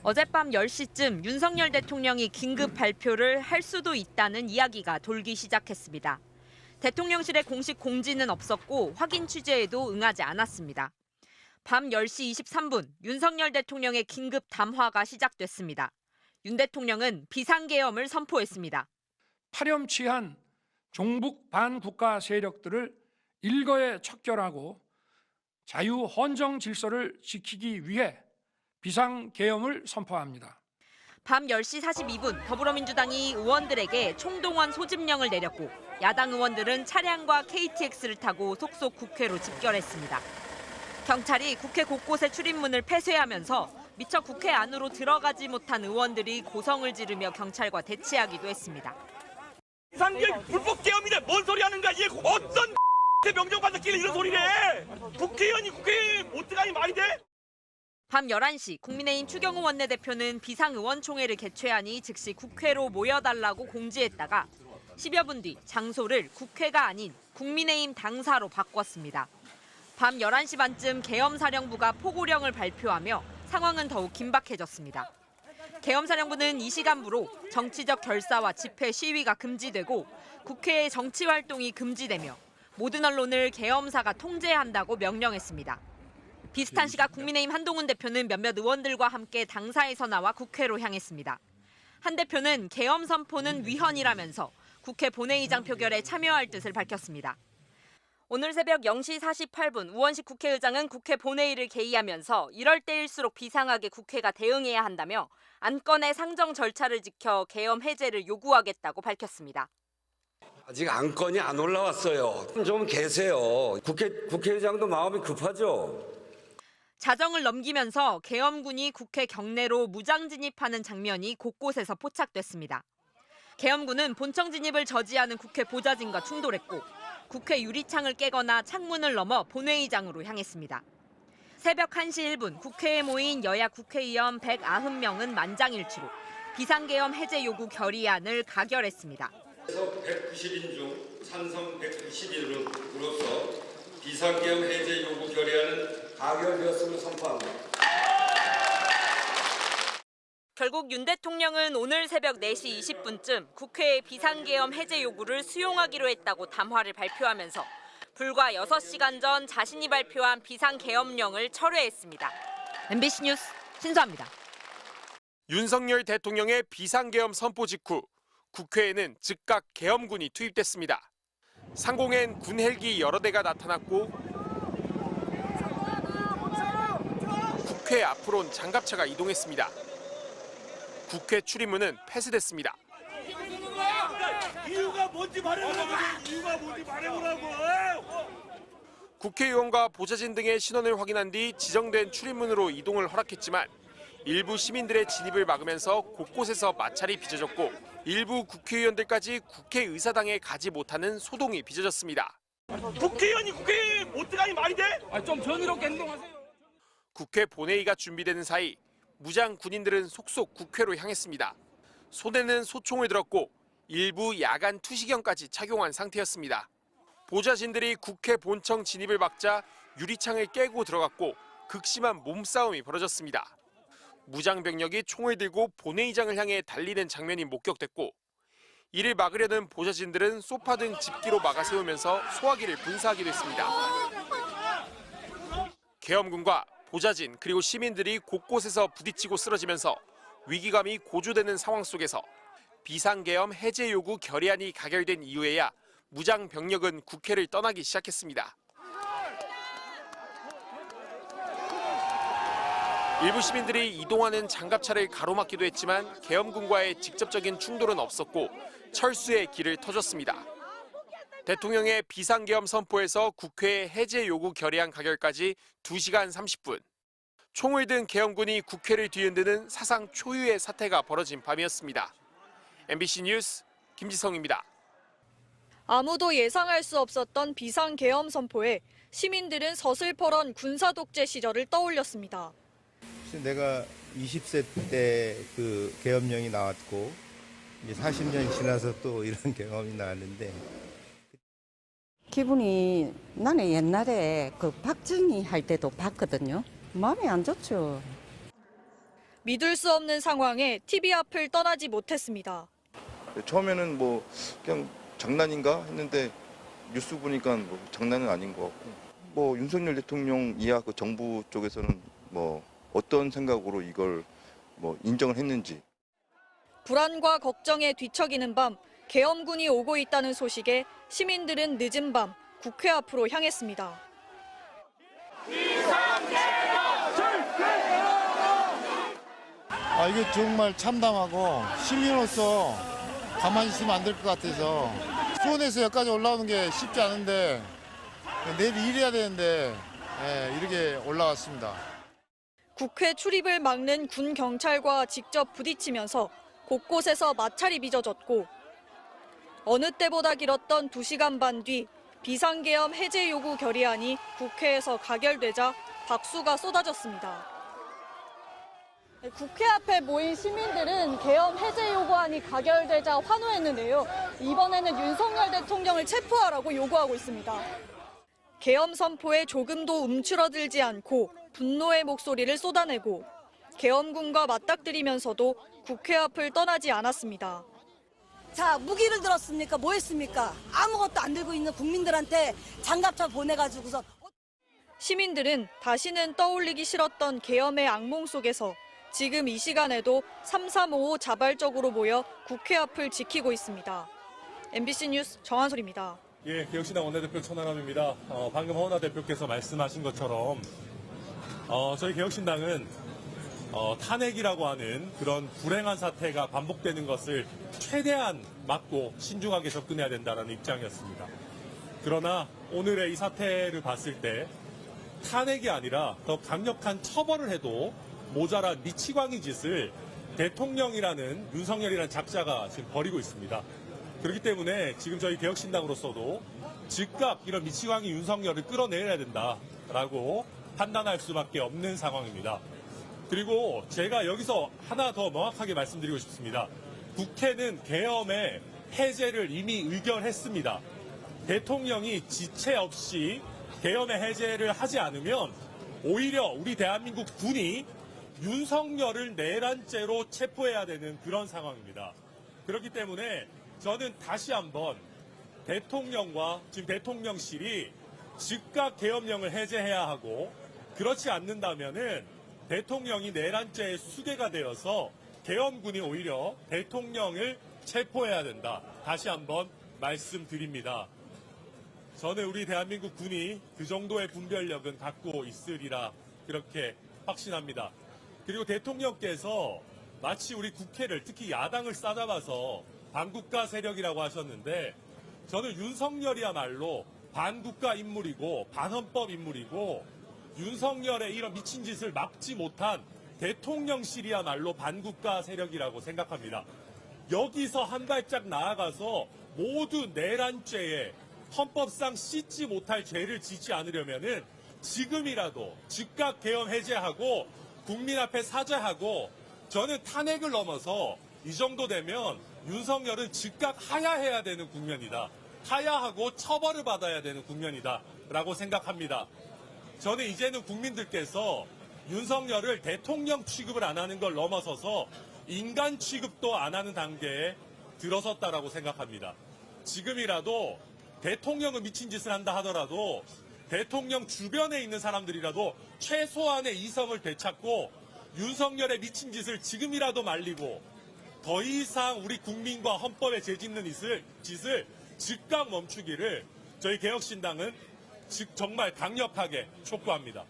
어젯밤 10시쯤 윤석열 대통령이 긴급 발표를 할 수도 있다는 이야기가 돌기 시작했습니다. 대통령실의 공식 공지는 없었고 확인 취재에도 응하지 않았습니다. 밤 10시 23분 윤석열 대통령의 긴급 담화가 시작됐습니다. 윤 대통령은 비상계엄을 선포했습니다. 파렴치한 종북 반국가 세력들을 일거에 척결하고 자유헌정 질서를 지키기 위해 비상계엄을 선포합니다. 밤 10시 42분 더불어민주당이 의원들에게 총동원 소집령을 내렸고 야당 의원들은 차량과 KTX를 타고 속속 국회로 집결했습니다. 경찰이 국회 곳곳의 출입문을 폐쇄하면서 미처 국회 안으로 들어가지 못한 의원들이 고성을 지르며 경찰과 대치하기도 했습니다. 비상계엄 불법 계엄이네. 뭔 소리 하는 거야? 이게 어떤 명령 받았길래 이런 소리를 해? 국회의원이 국회에 못 들어가니 말이 돼? 밤 11시 국민의힘 추경호 원내대표는 비상의원총회를 개최하니 즉시 국회로 모여달라고 공지했다가 10여 분 뒤 장소를 국회가 아닌 국민의힘 당사로 바꿨습니다. 밤 11시 반쯤 계엄사령부가 포고령을 발표하며 상황은 더욱 긴박해졌습니다. 계엄사령부는 이 시간부로 정치적 결사와 집회 시위가 금지되고 국회의 정치활동이 금지되며 모든 언론을 계엄사가 통제한다고 명령했습니다. 비슷한 시각 국민의힘 한동훈 대표는 몇몇 의원들과 함께 당사에서 나와 국회로 향했습니다. 한 대표는 계엄 선포는 위헌이라면서 국회 본회의장 표결에 참여할 뜻을 밝혔습니다. 오늘 새벽 0시 48분 우원식 국회의장은 국회 본회의를 개의하면서 이럴 때일수록 비상하게 국회가 대응해야 한다며 안건의 상정 절차를 지켜 계엄 해제를 요구하겠다고 밝혔습니다. 아직 안건이 안 올라왔어요. 좀 계세요. 국회의장도 마음이 급하죠. 자정을 넘기면서 계엄군이 국회 경내로 무장 진입하는 장면이 곳곳에서 포착됐습니다. 계엄군은 본청 진입을 저지하는 국회 보좌진과 충돌했고 국회 유리창을 깨거나 창문을 넘어 본회의장으로 향했습니다. 새벽 1시 1분 국회에 모인 여야 국회의원 190명은 만장일치로 비상계엄 해제 요구 결의안을 가결했습니다. 190인 중 찬성 190인으로서 비상계엄 해제 요구 결의안은 가결되었음을 선포합니다. 결국 윤 대통령은 오늘 새벽 4시 20분쯤 국회의 비상계엄 해제 요구를 수용하기로 했다고 담화를 발표하면서 불과 6시간 전 자신이 발표한 비상계엄령을 철회했습니다. MBC 뉴스 신수아입니다. 윤석열 대통령의 비상계엄 선포 직후 국회에는 즉각 계엄군이 투입됐습니다. 상공엔 군 헬기 여러 대가 나타났고 국회 앞으론 장갑차가 이동했습니다. 국회 출입문은 폐쇄됐습니다. 이유가 뭔지 말해보라고. 국회의원과 보좌진 등의 신원을 확인한 뒤 지정된 출입문으로 이동을 허락했지만 일부 시민들의 진입을 막으면서 곳곳에서 마찰이 빚어졌고 일부 국회의원들까지 국회의사당에 가지 못하는 소동이 빚어졌습니다. 국회의원이 국회에 못 들어가니 말이 돼? 좀 정의롭게 행동하세요. 국회 본회의가 준비되는 사이 무장 군인들은 속속 국회로 향했습니다. 손에는 소총을 들었고 일부 야간 투시경까지 착용한 상태였습니다. 보좌진들이 국회 본청 진입을 막자 유리창을 깨고 들어갔고 극심한 몸싸움이 벌어졌습니다. 무장병력이 총을 들고 본회의장을 향해 달리는 장면이 목격됐고 이를 막으려는 보좌진들은 소파 등 집기로 막아세우면서 소화기를 분사하기도 했습니다. 계엄군과 보좌진 그리고 시민들이 곳곳에서 부딪히고 쓰러지면서 위기감이 고조되는 상황 속에서 비상계엄 해제 요구 결의안이 가결된 이후에야 무장 병력은 국회를 떠나기 시작했습니다. 일부 시민들이 이동하는 장갑차를 가로막기도 했지만 계엄군과의 직접적인 충돌은 없었고 철수의 길을 터줬습니다. 대통령의 비상계엄 선포에서 국회의 해제 요구 결의안 가결까지 2시간 30분. 총을 든 계엄군이 국회를 뒤흔드는 사상 초유의 사태가 벌어진 밤이었습니다. MBC 뉴스 김지성입니다. 아무도 예상할 수 없었던 비상계엄 선포에 시민들은 서슬퍼런 군사독재 시절을 떠올렸습니다. 내가 20세 때 그 계엄령이 나왔고 이제 40년이 지나서 또 이런 경험이 나왔는데 기분이 나는 옛날에 그 박정희 할 때도 봤거든요. 마음이 안 좋죠. 믿을 수 없는 상황에 TV 앞을 떠나지 못했습니다. 처음에는 뭐 그냥 장난인가 했는데 뉴스 보니까 뭐 장난은 아닌 것 같고 뭐 윤석열 대통령 이하 그 정부 쪽에서는 뭐 어떤 생각으로 이걸 뭐 인정을 했는지. 불안과 걱정에 뒤척이는 밤 계엄군이 오고 있다는 소식에 시민들은 늦은 밤 국회 앞으로 향했습니다. 이게 정말 참담하고 시민으로서 가만히 있으면 안 될 것 같아서 수원에서 여기까지 올라오는 게 쉽지 않은데 내일 일해야 되는데 이렇게 올라왔습니다. 국회 출입을 막는 군 경찰과 직접 부딪히면서 곳곳에서 마찰이 빚어졌고 어느 때보다 길었던 2시간 반 뒤 비상계엄 해제 요구 결의안이 국회에서 가결되자 박수가 쏟아졌습니다. 국회 앞에 모인 시민들은 계엄 해제 요구안이 가결되자 환호했는데요. 이번에는 윤석열 대통령을 체포하라고 요구하고 있습니다. 계엄 선포에 조금도 움츠러들지 않고 분노의 목소리를 쏟아내고 계엄군과 맞닥뜨리면서도 국회 앞을 떠나지 않았습니다. 자, 무기를 들었습니까? 뭐 했습니까? 아무것도 안 들고 있는 국민들한테 장갑차 보내가지고서. 시민들은 다시는 떠올리기 싫었던 계엄의 악몽 속에서 지금 이 시간에도 3355 자발적으로 모여 국회 앞을 지키고 있습니다. MBC 뉴스 정한솔입니다. 예, 개혁신당 원내대표 천하람입니다. 방금 허은하 대표께서 말씀하신 것처럼 저희 개혁신당은 탄핵이라고 하는 그런 불행한 사태가 반복되는 것을 최대한 막고 신중하게 접근해야 된다는 입장이었습니다. 그러나 오늘의 이 사태를 봤을 때 탄핵이 아니라 더 강력한 처벌을 해도 모자란 미치광이 짓을 대통령이라는 윤석열이라는 작자가 지금 벌이고 있습니다. 그렇기 때문에 지금 저희 개혁신당으로서도 즉각 이런 미치광이 윤석열을 끌어내야 된다라고 판단할 수밖에 없는 상황입니다. 그리고 제가 여기서 하나 더 명확하게 말씀드리고 싶습니다. 국회는 계엄의 해제를 이미 의결했습니다. 대통령이 지체 없이 계엄의 해제를 하지 않으면 오히려 우리 대한민국 군이 윤석열을 내란죄로 체포해야 되는 그런 상황입니다. 그렇기 때문에 저는 다시 한번 대통령과 지금 대통령실이 즉각 계엄령을 해제해야 하고 그렇지 않는다면은 대통령이 내란죄의 수괴가 되어서 계엄군이 오히려 대통령을 체포해야 된다. 다시 한번 말씀드립니다. 저는 우리 대한민국 군이 그 정도의 분별력은 갖고 있으리라 그렇게 확신합니다. 그리고 대통령께서 마치 우리 국회를 특히 야당을 싸잡아서 반국가 세력이라고 하셨는데 저는 윤석열이야말로 반국가 인물이고 반헌법 인물이고 윤석열의 이런 미친 짓을 막지 못한 대통령실이야말로 반국가 세력이라고 생각합니다. 여기서 한 발짝 나아가서 모두 내란죄에 헌법상 씻지 못할 죄를 짓지 않으려면은 지금이라도 즉각 계엄 해제하고 국민 앞에 사죄하고 저는 탄핵을 넘어서 이 정도 되면 윤석열은 즉각 하야해야 되는 국면이다. 하야하고 처벌을 받아야 되는 국면이다. 라고 생각합니다. 저는 이제는 국민들께서 윤석열을 대통령 취급을 안 하는 걸 넘어서서 인간 취급도 안 하는 단계에 들어섰다라고 생각합니다. 지금이라도 대통령은 미친 짓을 한다 하더라도 대통령 주변에 있는 사람들이라도 최소한의 이성을 되찾고 윤석열의 미친 짓을 지금이라도 말리고 더 이상 우리 국민과 헌법에 재짓는 짓을 즉각 멈추기를 저희 개혁신당은 정말 강력하게 촉구합니다.